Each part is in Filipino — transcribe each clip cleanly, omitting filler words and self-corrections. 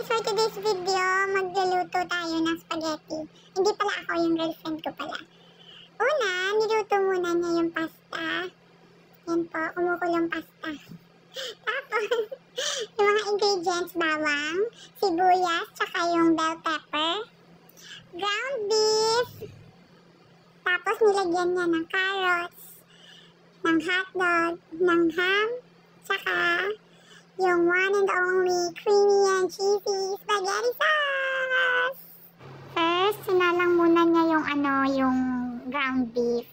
guys! For today's video, magluluto tayo ng spaghetti. Hindi pala ako, yung girlfriend ko pala. Una, niluto muna niya yung pasta. Yan po, kumukulong pasta. Tapos, yung mga ingredients, bawang, sibuyas, tsaka yung bell pepper, ground beef, tapos nilagyan niya ng carrots, ng hotdog, ng ham, tsaka yung one and only creamy and cheesy spaghetti sauce. First, sinalang muna niya yung ground beef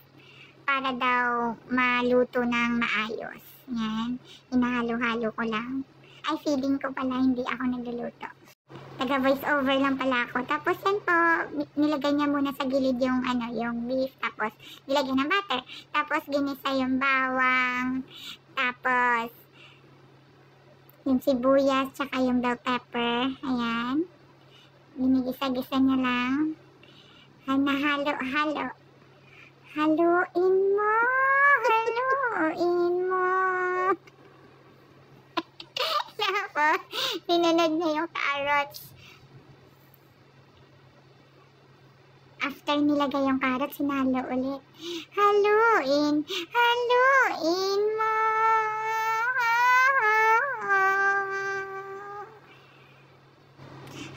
para daw maluto ng maayos. Yan, hinahalo-halo ko lang. Ay, feeling ko pala hindi ako nagluluto. Taga voice over lang pala ako. Tapos yan po, nilagay niya muna sa gilid yung beef. Tapos nilagyan ng butter. Tapos ginisa yung bawang. Tapos yung sibuyas, tsaka yung bell pepper. Ayan. Ginigisa-gisa niya lang. Halo-halo. Haluin mo. Haluin mo. Tapos, sinunod niya yung carrots. After nilagay yung carrots, sinalo ulit. Haluin. Haluin mo.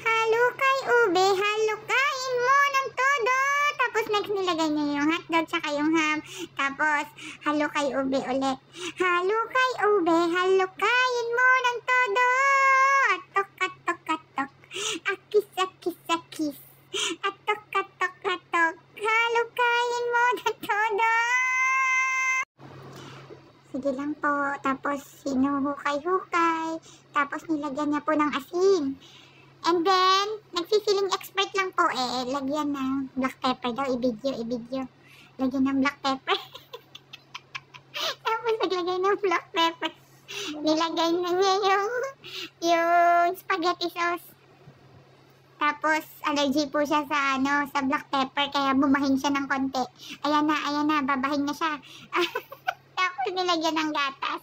Halukay ube, halukain mo ng todo. Tapos next nilagay niya yung hotdog tsaka yung ham. Tapos halukay ube ulit. Halukay ube, halukain mo ng todo. Atok, atok, atok. Akis, akis, akis. Atok, atok, atok. Halukain mo ng todo. Sige lang po. Tapos hinuhukay-hukay. Tapos nilagyan niya po ng asin. And then, nagsisiling expert lang po lagyan ng black pepper daw, i-video. Lagyan ng black pepper. Tapos naglagay ng black pepper. Nilagay na niya yung spaghetti sauce. Tapos, allergy po siya sa black pepper, kaya bumahin siya ng konti. Ayan na, babahin na siya. Tapos nilagyan ng gatas.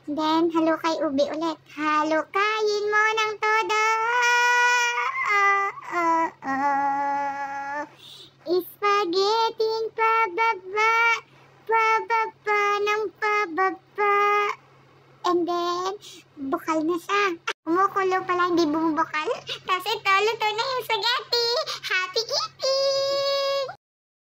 Then, halukay ube ulit. Halukayin mo ng todo. Spaghetti pababa. Pababa ng pababa. And then, bukal na siya. Kumukulo pala, hindi bumubukal. Tapos ito, luto na yung spaghetti.